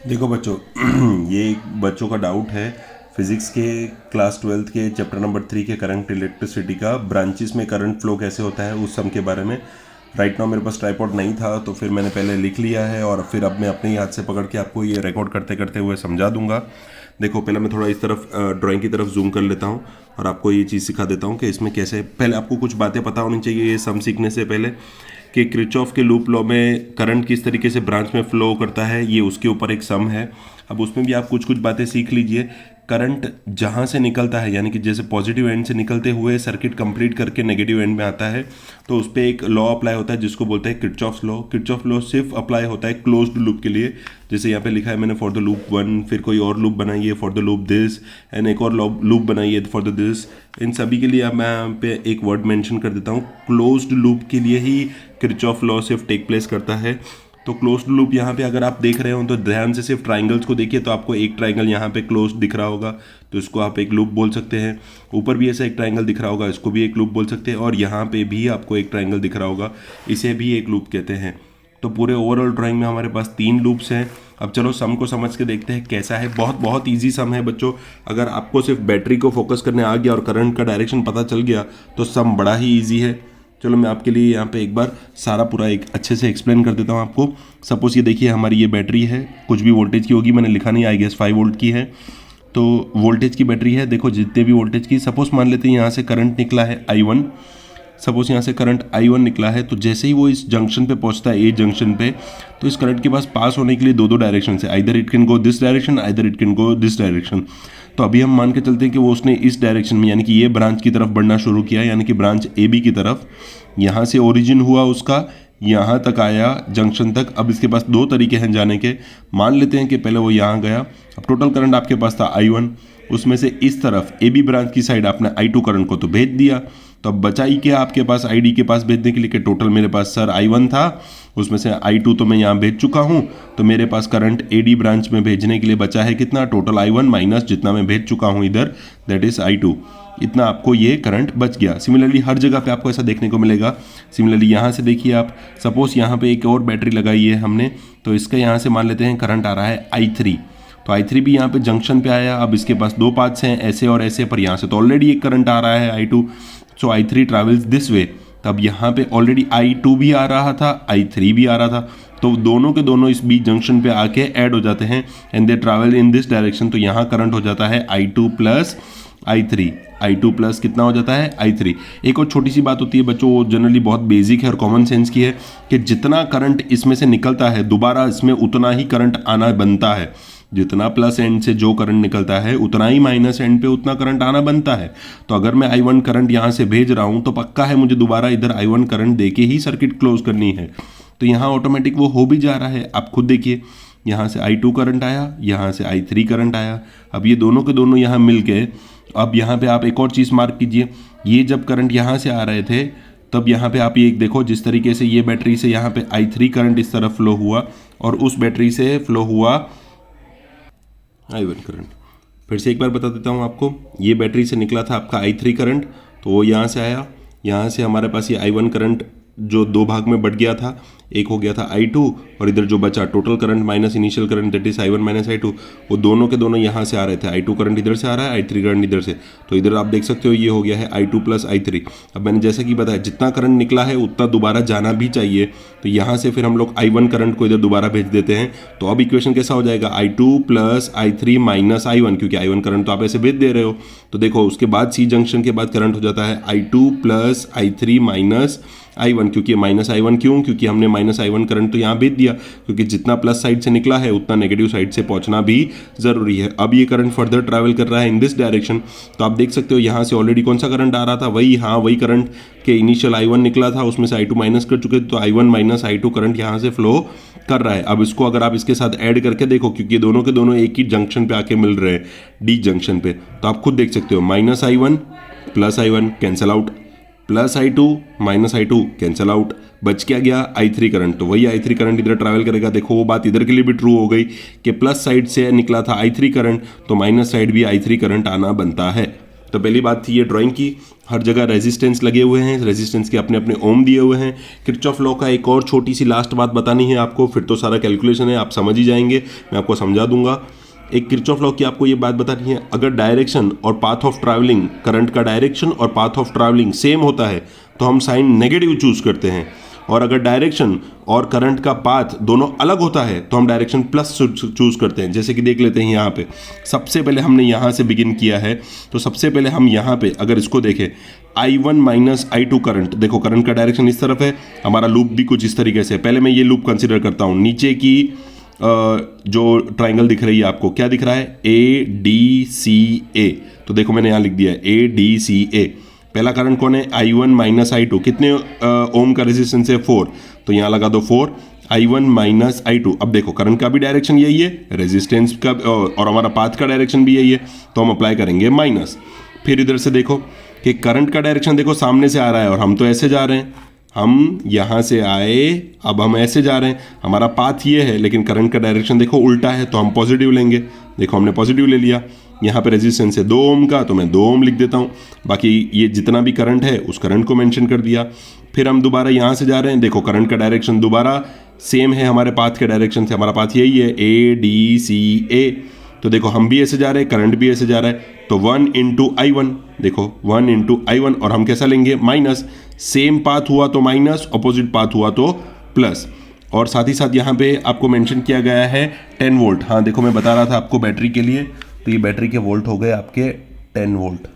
देखो बच्चों ये एक बच्चों का डाउट है फिजिक्स के क्लास 12th के चैप्टर नंबर 3 के करंट इलेक्ट्रिसिटी का ब्रांचेस में करंट फ्लो कैसे होता है उस सम के बारे में। राइट नाउ मेरे पास ट्राइपॉड नहीं था तो फिर मैंने पहले लिख लिया है और फिर अब मैं अपने ही हाथ से पकड़ के आपको ये रिकॉर्ड करते करते हुए समझा दूंगा। देखो पहले मैं थोड़ा इस तरफ ड्राइंग की तरफ जूम कर लेता हूँ और आपको ये चीज़ सिखा देता हूँ कि इसमें कैसे। पहले आपको कुछ बातें पता होनी चाहिए ये सम सीखने से पहले कि किरचॉफ के लूप लॉ में करंट किस तरीके से ब्रांच में फ्लो करता है, ये उसके ऊपर एक सम है। अब उसमें भी आप कुछ कुछ बातें सीख लीजिए। करंट जहाँ से निकलता है यानी कि जैसे पॉजिटिव एंड से निकलते हुए सर्किट कंप्लीट करके नेगेटिव एंड में आता है तो उस पर एक लॉ अप्लाई होता है जिसको बोलते हैं किरचॉफ लॉ। किरचॉफ लॉ सिर्फ अप्लाई होता है क्लोज्ड लूप के लिए। जैसे यहाँ पे लिखा है मैंने फॉर द लूप 1, फिर कोई और लूप बनाइए for the loop this, and एक और लूप बनाइए फॉर द दिस। इन सभी के लिए अब मैं यहाँ पे एक वर्ड मेंशन कर देता हूँ। क्लोज्ड लूप के लिए ही किरचॉफ लॉ सिर्फ टेक प्लेस करता है। तो क्लोज्ड लूप यहाँ पे अगर आप देख रहे हो तो ध्यान से सिर्फ ट्राइंगल्स को देखिए तो आपको एक ट्राइंगल यहाँ पे क्लोज्ड दिख रहा होगा तो इसको आप एक लूप बोल सकते हैं। ऊपर भी ऐसा एक ट्राइंगल दिख रहा होगा, इसको भी एक लूप बोल सकते हैं। और यहाँ पे भी आपको एक ट्राइंगल दिख रहा होगा, इसे भी एक लूप कहते हैं। तो पूरे ओवरऑल ड्राइंग में हमारे पास 3 लूप्स हैं। अब चलो सम को समझ के देखते हैं कैसा है। बहुत बहुत ईजी सम है बच्चों। अगर आपको सिर्फ बैटरी को फोकस करने आ गया और करंट का डायरेक्शन पता चल गया तो सम बड़ा ही ईजी है। चलो मैं आपके लिए यहाँ पे एक बार सारा पूरा एक अच्छे से एक्सप्लेन कर देता हूँ आपको। सपोज ये देखिए हमारी ये बैटरी है, कुछ भी वोल्टेज की होगी, मैंने लिखा नहीं, आई गेस 5 वोल्ट की है। तो वोल्टेज की बैटरी है, देखो जितने भी वोल्टेज की। सपोज मान लेते हैं यहाँ से करंट निकला है I1। सपोज यहाँ से करंट I1 निकला है तो जैसे ही वो इस जंक्शन पे पहुँचता है, ए जंक्शन पे, तो इस करंट के पास पास होने के लिए दो डायरेक्शन है। Either it can go this direction, either it can go this direction. तो अभी हम मान के चलते हैं कि वो उसने इस डायरेक्शन में यानी कि ये ब्रांच की तरफ बढ़ना शुरू किया, यानी कि ब्रांच AB की तरफ। यहाँ से ओरिजिन हुआ उसका, यहाँ तक आया जंक्शन तक। अब इसके पास 2 तरीके हैं जाने के। मान लेते हैं कि पहले वो यहाँ गया। अब टोटल करंट आपके पास था I1, उसमें से इस तरफ AB ब्रांच की साइड आपने I2 करंट को तो भेज दिया। तो अब बचा ही क्या आपके पास ID के पास भेजने के लिए कि टोटल मेरे पास सर I1 था, उसमें से I2 तो मैं यहाँ भेज चुका हूँ। तो मेरे पास करंट AD ब्रांच में भेजने के लिए बचा है कितना, टोटल I1 माइनस जितना मैं भेज चुका हूँ इधर, दैट इज I2। इतना आपको ये करंट बच गया। सिमिलरली हर जगह पे आपको ऐसा देखने को मिलेगा। सिमिलरली यहाँ से देखिए आप, सपोज यहाँ पे एक और बैटरी लगाई है हमने, तो इसका यहाँ से मान लेते हैं करंट आ रहा है I3। तो I3 भी यहाँ पे जंक्शन पे आया। अब इसके पास 2 पाथ्स हैं, ऐसे और ऐसे, पर यहाँ से तो ऑलरेडी एक करंट आ रहा है I2। So I3 travels this way. तब यहाँ पे ऑलरेडी I2 भी आ रहा था, I3 भी आ रहा था, तो दोनों के दोनों इस बीच जंक्शन पे आके ऐड हो जाते हैं and they travel in this direction. तो यहाँ करंट हो जाता है I2 plus I3। I2 plus कितना हो जाता है I3। एक और छोटी सी बात होती है बच्चों, वो जनरली बहुत बेसिक है और कॉमन सेंस की है कि जितना करंट इसमें से निकलता है दोबारा इसमें उतना ही करंट आना बनता है। जितना प्लस एंड से जो करंट निकलता है उतना ही माइनस एंड पे उतना करंट आना बनता है। तो अगर मैं I1 करंट यहाँ से भेज रहा हूँ तो पक्का है मुझे दोबारा इधर I1 करंट दे के ही सर्किट क्लोज करनी है। तो यहाँ ऑटोमेटिक वो हो भी जा रहा है। आप खुद देखिए, यहाँ से I2 करंट आया, यहाँ से I3 करंट आया। अब ये दोनों के दोनों यहाँ मिल गए। अब यहाँ पे आप एक और चीज़ मार्क कीजिए, ये जब करंट यहाँ से आ रहे थे तब यहाँ पे आप ये देखो जिस तरीके से ये बैटरी से यहाँ पे I3 करंट इस तरफ फ्लो हुआ और उस बैटरी से फ्लो हुआ I1 करंट। फिर से एक बार बता देता हूँ आपको, ये बैटरी से निकला था आपका I3 करंट, तो वो यहाँ से आया, यहाँ से हमारे पास ये I1 करंट जो 2 भाग में बढ़ गया था, एक हो गया था I2 और इधर जो बचा total current minus initial current that is I1 minus I2, वो दोनों के दोनों यहाँ से आ रहे थे। I2 करंट इधर से आ रहा है, I3 करंट इधर से। तो इधर आप देख सकते हो ये हो गया है I2 प्लस I3। अब मैंने जैसे कि बताया जितना करंट निकला है उतना दोबारा जाना भी चाहिए। तो यहाँ से फिर हम लोग I1 करंट को इधर दोबारा भेज देते हैं। तो अब इक्वेशन कैसा हो जाएगा, I2 plus I3 minus I1, क्योंकि I1 करंट तो आप ऐसे भेज दे रहे हो। तो देखो उसके बाद सी जंक्शन के बाद करंट हो जाता है I2 plus I3 minus I1, क्योंकि माइनस I1 क्यों, क्योंकि हमने माइनस I1 करंट तो यहाँ भेज दिया, क्योंकि जितना प्लस साइड से निकला है उतना नेगेटिव साइड से पहुँचना भी ज़रूरी है। अब ये करंट फर्दर ट्रैवल कर रहा है इन दिस डायरेक्शन। तो आप देख सकते हो यहाँ से ऑलरेडी कौन सा करंट आ रहा था, वही करंट के इनिशियल I1 निकला था, उसमें से I2 माइनस कर चुके थे, तो I1 माइनस I2 करंट यहाँ से फ्लो कर रहा है। अब इसको अगर आप इसके साथ ऐड करके देखो, क्योंकि दोनों के दोनों एक ही जंक्शन पे आके मिल रहे हैं, डी जंक्शन पे, तो आप खुद देख सकते हो minus I1 plus I1 cancel out, plus I2 minus I2 cancel out, बच क्या गया I3 करंट। तो वही I3 करंट इधर ट्रैवल करेगा। देखो वो बात इधर के लिए भी ट्रू हो गई कि प्लस साइड से निकला था I3 करंट, तो माइनस साइड भी I3 करंट आना बनता है। तो पहली बात थी ये ड्राइंग की, हर जगह रेजिस्टेंस लगे हुए हैं, रेजिस्टेंस के अपने अपने ओम दिए हुए हैं। किरचॉफ लॉ का एक और छोटी सी लास्ट बात बतानी है आपको, फिर तो सारा कैलकुलेशन है, आप समझ ही जाएंगे, मैं आपको समझा दूंगा। एक किरचॉफ लॉ की आपको ये बात बतानी है, अगर डायरेक्शन और पाथ ऑफ ट्रैवलिंग, करंट का डायरेक्शन और पाथ ऑफ ट्रैवलिंग सेम होता है तो हम साइन नेगेटिव चूज करते हैं, और अगर डायरेक्शन और करंट का पाथ दोनों अलग होता है तो हम डायरेक्शन प्लस चूज करते हैं। जैसे कि देख लेते हैं यहाँ पे, सबसे पहले हमने यहाँ से बिगिन किया है, तो सबसे पहले हम यहाँ पे अगर इसको देखें I1 माइनस I2 करंट, देखो करंट का डायरेक्शन इस तरफ है, हमारा लूप भी कुछ इस तरीके से। पहले मैं ये लूप कंसिडर करता हूँ, नीचे की जो ट्राइंगल दिख रही है आपको, क्या दिख रहा है, ADCA, तो देखो मैंने यहाँ लिख दिया है ADCA। पहला करंट कौन है, I1 माइनस I2, कितने ओम का रेजिस्टेंस है, 4, तो यहाँ लगा दो 4, I1 माइनस I2। अब देखो करंट का भी डायरेक्शन यही है, रेजिस्टेंस का और हमारा पाथ का डायरेक्शन भी यही है, तो हम अप्लाई करेंगे माइनस। फिर इधर से देखो कि करंट का डायरेक्शन देखो सामने से आ रहा है और हम तो ऐसे जा रहे हैं, हम यहाँ से आए, अब हम ऐसे जा रहे हैं, हमारा पाथ ये है, लेकिन करंट का डायरेक्शन देखो उल्टा है, तो हम पॉजिटिव लेंगे। देखो हमने पॉजिटिव ले लिया। यहाँ पे रेजिस्टेंस है 2 ओम का, तो मैं 2 ओम लिख देता हूँ, बाकी ये जितना भी करंट है उस करंट को मेंशन कर दिया। फिर हम दोबारा यहाँ से जा रहे हैं, देखो करंट का डायरेक्शन दोबारा सेम है हमारे पाथ के डायरेक्शन से, हमारा पाथ यही है ADCA, तो देखो हम भी ऐसे जा रहे हैं, करंट भी ऐसे जा रहा है, तो 1 इंटू I1, देखो 1 इंटू I1, और हम कैसा लेंगे, माइनस। सेम पाथ हुआ तो माइनस, अपोजिट पाथ हुआ तो प्लस। और साथ ही साथ यहाँ पे आपको मेंशन किया गया है 10 वोल्ट। हाँ देखो मैं बता रहा था आपको बैटरी के लिए, तो ये बैटरी के वोल्ट हो गए आपके 10 वोल्ट।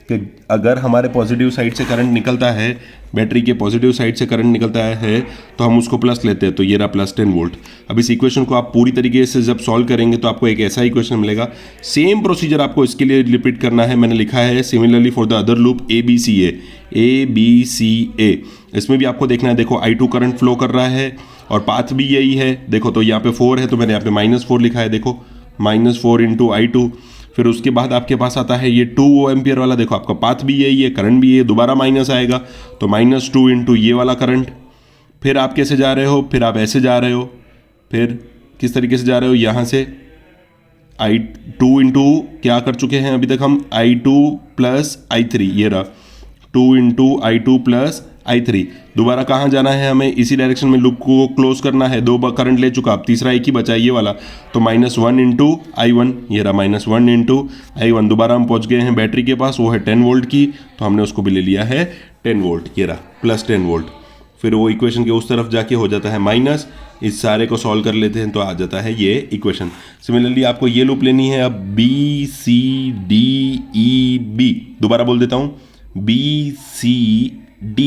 कि अगर हमारे पॉजिटिव साइड से करंट निकलता है, बैटरी के पॉजिटिव साइड से करंट निकलता है तो हम उसको प्लस लेते हैं, तो ये रहा प्लस 10 वोल्ट। अब इस इक्वेशन को आप पूरी तरीके से जब सॉल्व करेंगे तो आपको एक ऐसा इक्वेशन मिलेगा। सेम प्रोसीजर आपको इसके लिए रिपीट करना है, मैंने लिखा है similarly for the other loop ABCA। इसमें भी आपको देखना है, देखो I2 करंट फ्लो कर रहा है और पाथ भी यही है, देखो तो यहाँ पे 4 है, तो मैंने यहाँ पे -4 लिखा है, देखो -4 इंटू I2। फिर उसके बाद आपके पास आता है ये 2 एम्पियर वाला, देखो आपका पाथ भी यही है, करंट भी ये दोबारा माइनस आएगा, तो -2 इंटू ये वाला करंट। फिर आप कैसे जा रहे हो, फिर आप ऐसे जा रहे हो, फिर किस तरीके से जा रहे हो, यहाँ से I2 इंटू क्या कर चुके हैं अभी तक हम, I2 प्लस I3, ये रहा 2 इंटू I2 प्लस I3। दोबारा कहाँ जाना है हमें, इसी डायरेक्शन में लूप को क्लोज करना है, 2 करंट ले चुका, अब तीसरा एक ही बचा ये वाला, तो -1 इंटू I1, ये रहा -1 इंटू I1। दोबारा हम पहुँच गए हैं बैटरी के पास, वो है 10 वोल्ट की, तो हमने उसको भी ले लिया है 10 वोल्ट, ये रहा प्लस 10 वोल्ट। फिर वो इक्वेशन के उस तरफ जाके हो जाता है माइनस, इस सारे को सॉल्व कर लेते हैं तो आ जाता है ये इक्वेशन। सिमिलरली आपको ये लूप लेनी है अब BCDEB, दोबारा बोल देता हूँ BCDEB,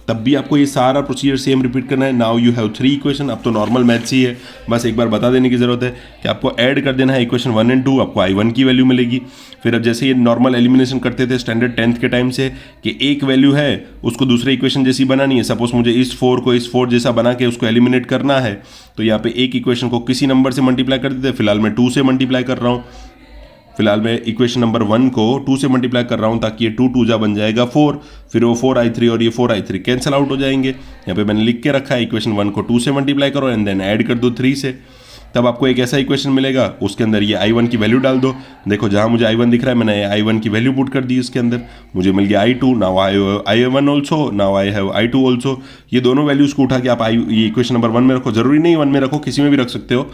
तब भी आपको ये सारा प्रोसीजर सेम रिपीट करना है। नाउ यू हैव 3 इक्वेशन, अब तो नॉर्मल मैथ्स ही है, बस एक बार बता देने की ज़रूरत है कि आपको ऐड कर देना है इक्वेशन 1 और 2, आपको I1 की वैल्यू मिलेगी। फिर अब जैसे ये नॉर्मल एलिमिनेशन करते थे स्टैंडर्ड 10th के टाइम से, कि एक वैल्यू है उसको दूसरे इक्वेशन जैसी बनानी है, सपोज मुझे इस 4 को इस 4 जैसा बना के उसको एलिमिनेट करना है, तो यहाँ पे एक इक्वेशन को किसी नंबर से मल्टीप्लाई कर देते हैं, फिलहाल मैं 2 से मल्टीप्लाई कर रहा हूँ, फिलहाल मैं इक्वेशन नंबर 1 को 2 से मल्टीप्लाई कर रहा हूँ ताकि ये 2 2 बन जाएगा 4, फिर वो 4I3 और ये 4I3 कैंसिल आउट हो जाएंगे। यहाँ पे मैंने लिख के रखा है इक्वेशन 1 को 2 से मल्टीप्लाई करो एंड देन ऐड कर दो 3 से, तब आपको एक ऐसा इक्वेशन मिलेगा, उसके अंदर ये I1 की वैल्यू डाल दो। देखो जहाँ मुझे I1 दिख रहा है मैंने I1 की वैल्यू पुट कर दी उसके अंदर, मुझे मिल गया I2, now I1 also, now I have I2 also. ये दोनों वैल्यूज़ को उठा के आप ये इक्वेशन नंबर 1 में रखो, ज़रूरी नहीं 1 में रखो, किसी में भी रख सकते हो,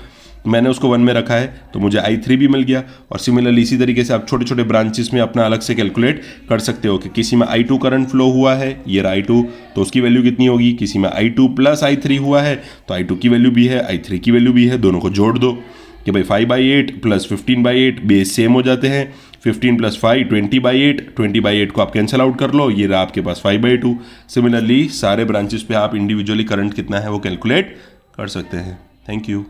मैंने उसको 1 में रखा है तो मुझे I3 भी मिल गया। और सिमिलरली इसी तरीके से आप छोटे छोटे ब्रांचेस में अपना अलग से कैलकुलेट कर सकते हो कि किसी में I2 करंट फ्लो हुआ है, ये रहा I2, तो उसकी वैल्यू कितनी होगी, किसी में I2 प्लस I3 हुआ है तो I2 की वैल्यू भी है, I3 की वैल्यू भी है, दोनों को जोड़ दो कि भाई 5/8 प्लस 15/8 बेस सेम हो जाते हैं, 15 प्लस 5 20/8, 20/8 को आप कैंसिल आउट कर लो, ये रहा आपके पास 5/2। सिमिलरली सारे ब्रांचेस पे आप इंडिविजुअली करंट कितना है वो कैलकुलेट कर सकते हैं। Thank you.